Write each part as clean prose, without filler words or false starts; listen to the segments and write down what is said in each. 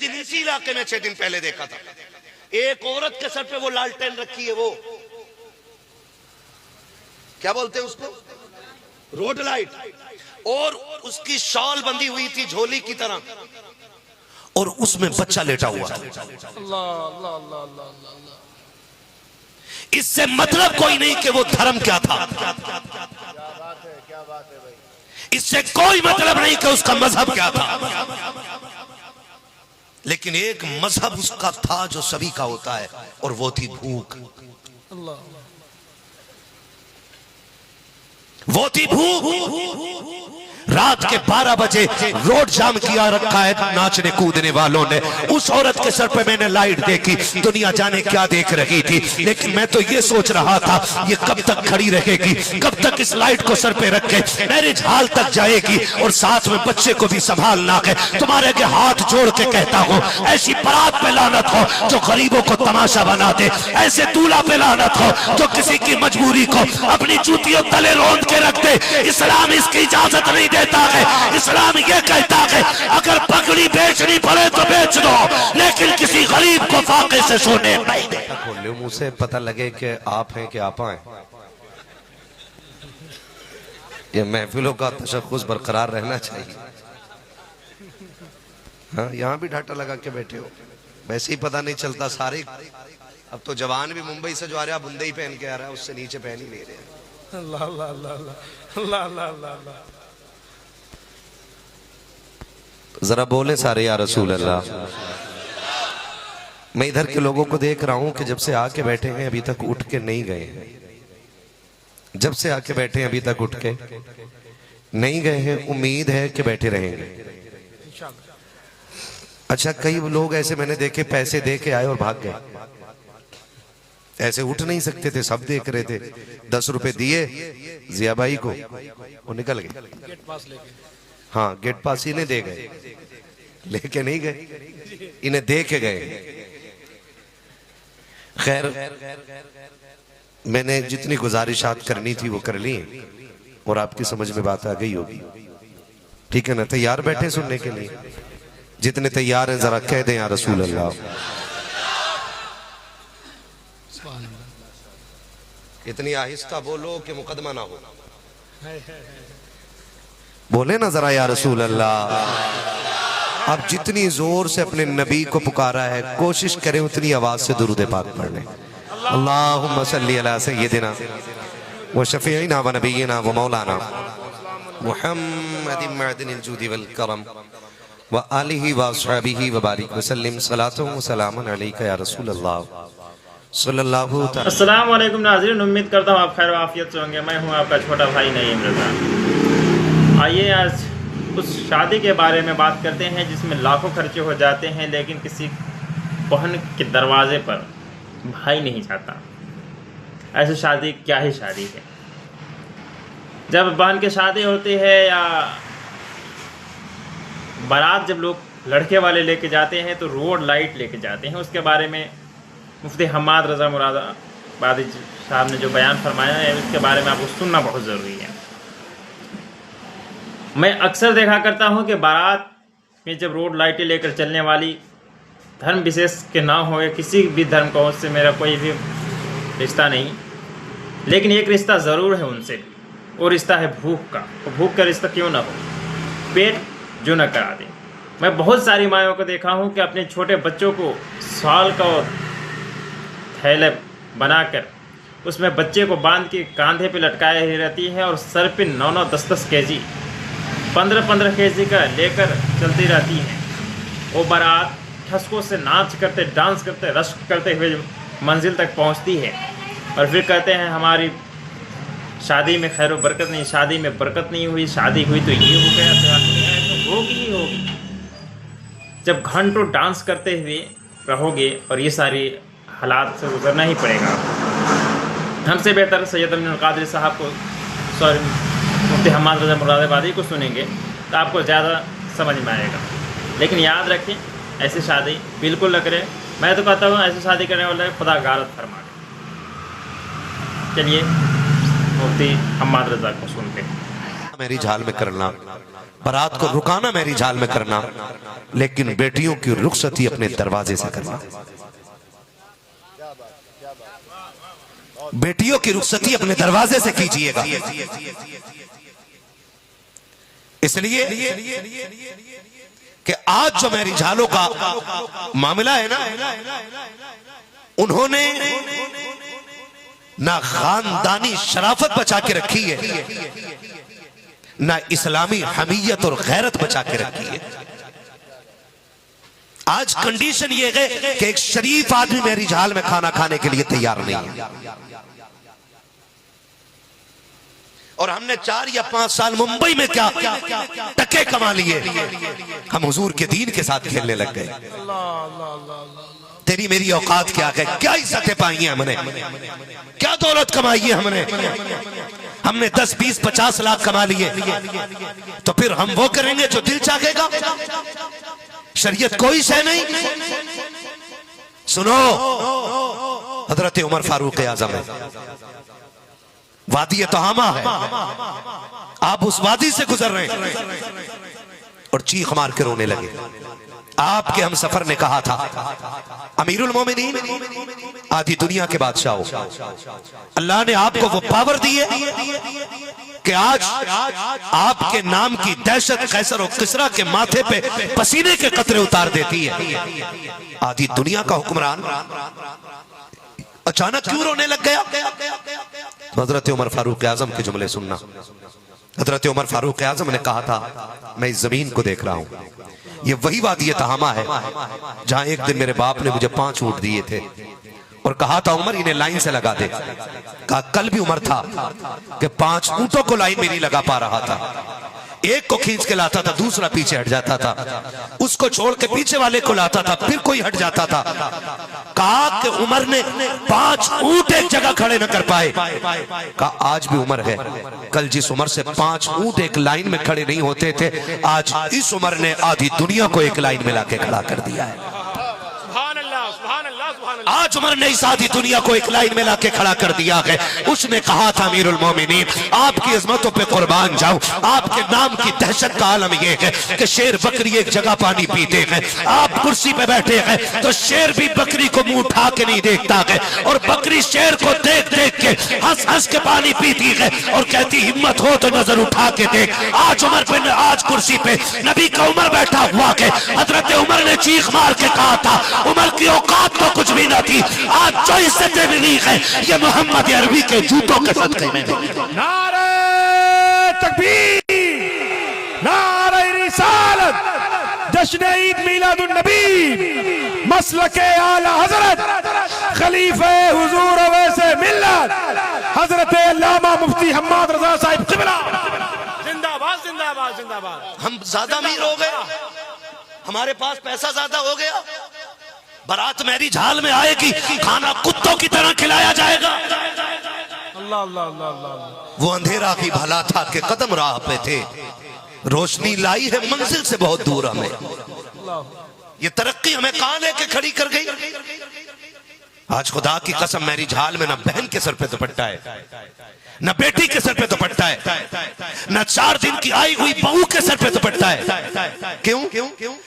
दिन इसी इलाके में 6 दिन पहले देखा था, एक औरत के सर पे वो लालटेन रखी है, वो क्या बोलते हैं उसको, रोड लाइट, और उसकी शॉल बंधी हुई थी झोली की तरह, और उसमें बच्चा लेटा हुआ था। इससे मतलब कोई नहीं कि वो धर्म क्या था, इससे कोई मतलब नहीं कि उसका मजहब क्या था, लेकिन एक मजहब उसका था जो सभी का होता है, और वो थी भूख। वो थी भूख। रात के 12 बजे रोड जाम किया रखा है नाचने कूदने वालों ने। उस औरत के सर पे मैंने लाइट देखी, दुनिया जाने क्या देख रही थी, लेकिन मैं तो ये सोच रहा था ये कब तक खड़ी रहेगी, कब तक इस लाइट को सर पे रखे मैरिज हाल तक जाएगी, और साथ में बच्चे को भी संभालना है। तुम्हारे के हाथ जोड़ के कहता हूँ, ऐसी बारात पे लानत हो जो गरीबों को तमाशा बना दे, ऐसे दूल्हा पे लानत हो जो किसी की मजबूरी को अपनी जूतियों तले रोंद के रख दे। इस्लाम इसकी इजाजत नहीं देता है। इस्लाम ये कहता है अगर पगड़ी बेचनी पड़े तो बेच दो, लेकिन किसी गरीब को फाके से सोने नहीं दे। खोले मुंह से पता लगे कि आप हैं कि आपा हैं। ये महफिलों का तशख्खुस बरकरार रहना चाहिए। हाँ, यहाँ भी ढाटा लगा के बैठे हो, वैसे ही पता नहीं चलता सारे। अब तो जवान भी मुंबई से जो आ रहा है बुंदे ही पहन के आ रहा है, उससे नीचे पहन ही नहीं रहे। अल्लाह अल्लाह अल्लाह अल्लाह अल्लाह। जरा बोले सारे या रसूल अल्लाह। मैं इधर के लोगों को देख रहा हूं कि जब से आके बैठे हैं अभी तक उठ के नहीं गए हैं, जब से आके बैठे हैं अभी तक उठ के नहीं गए हैं। उम्मीद है कि बैठे रहेंगे। अच्छा, कई लोग ऐसे मैंने देखे पैसे दे के आए और भाग गए, ऐसे उठ नहीं सकते थे, सब देख रहे थे। 10 रुपए दिए जिया भाई को, वो निकल गए। हाँ, गेट पास इन्हें दे गए, लेके नहीं गए, इन्हें दे के गए। खैर, मैंने जितनी गुजारिशात करनी थी वो कर ली, और आपकी समझ में बात आ गई होगी। ठीक है ना? तैयार बैठे सुनने के लिए? जितने तैयार हैं जरा कह दें या रसूल अल्लाह। इतनी आहिस्ता बोलो कि मुकदमा ना हो। बोले ना जरा या रसूल अल्लाह। अब जितनी जोर से अपने नबी को पुकारा है, कोशिश करें उतनी आवाज से दुरूद पाक पढ़ने। अल्लाहुम्मा सल्ली अला सय्यिदिना व शफीइना व नबीना व मौलाना मुहम्मदिन मअदिनिल जूदी वल करम व आलिहि व अस्हाबिहि व बारिक व सल्लिम सलातु व सलामुन अलैका या रसूल अल्लाह सल्लल्लाहु तआला। अस्सलाम वालेकुम नाज़रीन, उम्मीद करता हूँ आप खैर आफियत से होंगे। मैं हूँ आपका छोटा भाई नईम रज़ा। आइए आज उस शादी के बारे में बात करते हैं जिसमें लाखों खर्चे हो जाते हैं, लेकिन किसी बहन के दरवाजे पर भाई नहीं जाता। ऐसी शादी क्या ही शादी है। जब बहन की शादी होती है या बारात जब लोग लड़के वाले लेके जाते हैं तो रोड लाइट लेके जाते हैं। उसके बारे में मुफ्ती हम्माद रज़ा मुरादाबादी साहब ने जो बयान फरमाया है उसके बारे में आपको सुनना बहुत ज़रूरी है। मैं अक्सर देखा करता हूं कि बारात में जब रोड लाइटें लेकर चलने वाली धर्म विशेष के ना हो या किसी भी धर्म का, उससे मेरा कोई भी रिश्ता नहीं, लेकिन एक रिश्ता ज़रूर है उनसे, वो रिश्ता है भूख का। भूख का रिश्ता क्यों ना हो, पेट जो न करा दे। मैं बहुत सारी मायों को देखा हूं कि अपने छोटे बच्चों को साल का थैले बनाकर उसमें बच्चे को बांध के कांधे पे लटकाए ही रहती है और सर पे 9-9, 10-10 केजी, 15-15 केजी का लेकर चलती रहती है। वो बारात ठसकों से नाच करते, डांस करते, रश्क करते हुए मंजिल तक पहुंचती है और फिर कहते हैं हमारी शादी में खैर बरकत नहीं, शादी में बरकत नहीं हुई, शादी हुई तो ये हो गया, तो होगी ही होगी। जब घंटों डांस करते हुए रहोगे और ये सारी हालात से गुजरना ही पड़ेगा। हमसे बेहतर सैयद अमीनुल कादरी साहब को, सॉरी मुफ्ती हम्माद रज़ा मुरादाबादी को सुनेंगे तो आपको ज़्यादा समझ में आएगा। लेकिन याद रखें, ऐसी शादी बिल्कुल न करें। मैं तो कहता हूँ ऐसी शादी करने वाले खुदा गारत फरमा दे। चलिए मुफ्ती हम्माद रज़ा को सुनते हैं। मेरी झाल में करना, बारात को रुकाना मेरी झाल में करना, लेकिन बेटियों की रुखसती अपने दरवाजे से करना। बेटियों की रुखसती अपने दरवाजे से कीजिएगा। इसलिए कि आज जो मेरी झालों का मामला है ना, उन्होंने ना खानदानी शराफत बचा के रखी है, ना इस्लामी हमीयत और गैरत बचा के रखी है। आज कंडीशन ये है कि एक शरीफ आदमी मेरी झाल में खाना खाने के लिए तैयार नहीं है। और हमने 4 या 5 साल मुंबई में क्या टके कमा लिए, हम हुजूर के दीन के साथ खेलने लग गए। तेरी मेरी औकात क्या है, क्या इज्जतें पाई हैं हमने, क्या दौलत कमाई है हमने 10, 20, 50 लाख कमा लिए, तो फिर हम वो करेंगे जो दिल चाहेगा। शरीयत कोई शय नहीं। सुनो, हजरत उमर फारूक आजम है, वादी तहामा है, आप उस वादी से गुजर रहे हैं और चीख मार के रोने लगे। आपके हम सफर ने कहा था, अमीरुल मोमिनीन, आधी दुनिया के बादशाह हो, अल्लाह ने आपको वो पावर दी है कि आज आपके नाम की दहशत कैसर और किसरा के माथे पे पसीने के कतरे उतार देती है। आधी दुनिया का हुक्मरान अचानक क्यों रोने लग गया? हजरत उमर फारूक आजम के जुमले सुनना। हजरत उमर फारूक आजम ने कहा था, मैं इस जमीन को देख रहा हूं, ये वही वादी तहामा है जहां एक दिन मेरे बाप ने मुझे 5 ऊंट दिए थे और कहा था, उमर इन्हें लाइन से लगा दे। कहा कल भी उमर था कि 5 ऊंटों को लाइन में नहीं लगा पा रहा था, एक को खींच के लाता था, दूसरा पीछे हट जाता था, उसको छोड़ के पीछे वाले को लाता था, फिर कोई हट जाता था। कहा कि उमर ने 5 ऊंट एक जगह खड़े न कर पाए। कहा आज भी उमर है, कल जिस उमर से 5 ऊंट एक लाइन में खड़े नहीं होते थे, आज इस उमर ने आधी दुनिया को एक लाइन में लाके खड़ा कर दिया है। आज उमर ने इस आधी दुनिया को एक लाइन में लाके खड़ा कर दिया है। उसने कहा था, अमीरुल मोमिनीन, आपकी अजमतों पे कुर्बान जाऊं, आपके नाम की दहशत का आलम यह है कि शेर बकरी एक जगह पानी पीते हैं, आप कुर्सी पे बैठे हैं तो शेर भी बकरी को मुंह उठा के नहीं देखता है, और बकरी शेर को देख देख के हंस हंस के पानी पीती है और कहती, हिम्मत हो तो नजर उठा के देख। आज उमर पे, आज कुर्सी पे नबी का उमर बैठा हुआ है। हजरत उमर ने चीख मार के कहा था, उमर की औकात तो कुछ भी न थी, आज जो इज्जतें मिली है ये मोहम्मद अरबी के जूतों के सदके में। नारे तकबीर, नारे रिसालत, जश्न ईद मिलादुन नबी, मसलके आला हजरत, खलीफे हुजूर अवैसे मिल्लत, हजरत अल्लामा मुफ्ती हम्माद रजा साहिब क़िबला, जिंदाबाद जिंदाबाद जिंदाबाद। हम ज्यादा अमीर हो गए, हमारे पास पैसा ज्यादा हो गया, बारात मेरी झाल में आएगी, खाना कुत्तों की तरह खिलाया जाएगा। अल्लाह अल्लाह अल्लाह अल्लाह। वो अंधेरा भी भला था कि कदम राह पे थे, रोशनी लाई है मंजिल से बहुत दूर हमें। ये तरक्की हमें कहां लेके खड़ी कर गई। आज खुदा की कसम मेरी झाल में ना बहन के सर पे दुपट्टा है, न बेटी के सर पे दुपट्टा है, न 4 दिन की आई हुई बहू के सर पे दुपट्टा है। क्यों?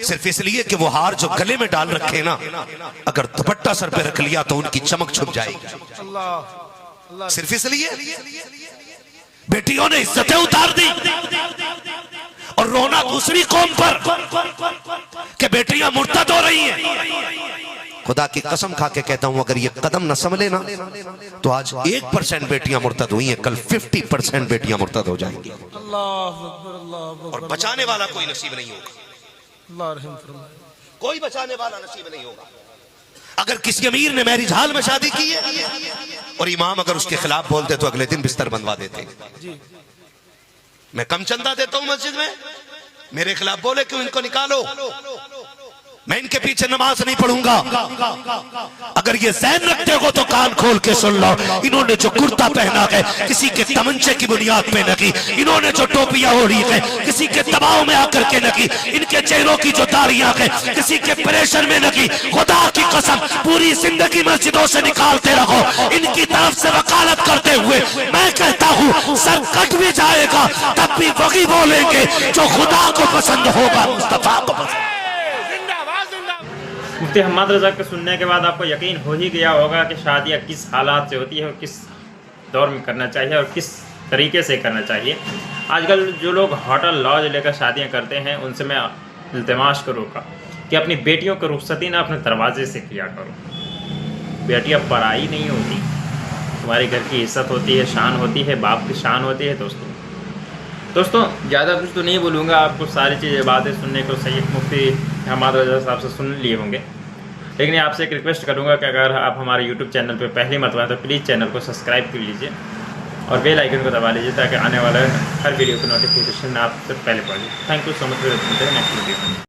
सिर्फ इसलिए कि वो हार जो गले में डाल रखे ना, अगर दुपट्टा सर पे रख लिया तो उनकी चमक छुप जाएगी। सिर्फ इसलिए बेटियों ने इज्जतें उतार दी और रोना दूसरी कौम पर कि बेटियां मुर्तद हो रही हैं। खुदा की कसम खा के कहता हूं, अगर ये कदम न संभले ना तो आज 1% बेटियां मुर्तद हुई हैं, कल 50% बेटियां मुर्तद हो जाएंगी। और बचाने वाला कोई नसीब नहीं होगा, कोई बचाने वाला नसीब नहीं होगा। अगर किसी अमीर ने मेरी झाल में शादी की है और इमाम अगर उसके खिलाफ बोलते तो अगले दिन बिस्तर बनवा देते। मैं कम चंदा देता हूं मस्जिद में, मेरे खिलाफ बोले क्यों, इनको निकालो, मैं इनके पीछे नमाज नहीं पढ़ूंगा। अगर ये ज़हन रखते हो तो कान खोल के सुन लो। इन्होंने जो कुर्ता पहना है किसी के तमंचे की बुनियाद पे नहीं, इन्होंने जो टोपियां ओढ़ी है किसी के दबाव में आकर के नहीं, इनके चेहरों की जो दाढ़ियां है किसी के प्रेशर में नहीं। खुदा की कसम पूरी जिंदगी मस्जिदों से निकालते रहो, इनकी तरफ से वकालत करते हुए मैं कहता हूँ सर कट भी जाएगा तब भी वही बोलेंगे जो खुदा को पसंद होगा, मुस्तफा को पसंद। मुफ्ती हम्माद रज़ा के सुनने के बाद आपको यकीन हो ही गया होगा कि शादियाँ किस हालात से होती है और किस दौर में करना चाहिए और किस तरीके से करना चाहिए। आजकल जो लोग होटल लॉज लेकर शादियाँ करते हैं उनसे मैं इल्तिमास करूँगा कि अपनी बेटियों की रुखसती ना अपने दरवाजे से किया करो। बेटियाँ पराई नहीं होती, तुम्हारे घर की इज्जत होती है, शान होती है, बाप की शान होती है। दोस्तों ज़्यादा कुछ तो नहीं बोलूँगा, आपको सारी चीज़ें बातें सुनने को सैयद मुफ्ती हम्माद रज़ा साहब से सुन लिए होंगे। लेकिन आपसे एक रिक्वेस्ट करूँगा कि अगर आप हमारे यूट्यूब चैनल पर पहली मरतबा हैं तो प्लीज़ चैनल को सब्सक्राइब कर लीजिए और बेल आइकन को दबा लीजिए ताकि आने वाला हर वीडियो की नोटिफिकेशन आप सबसे पहले पढ़ लीजिए। Thank you so much for next video.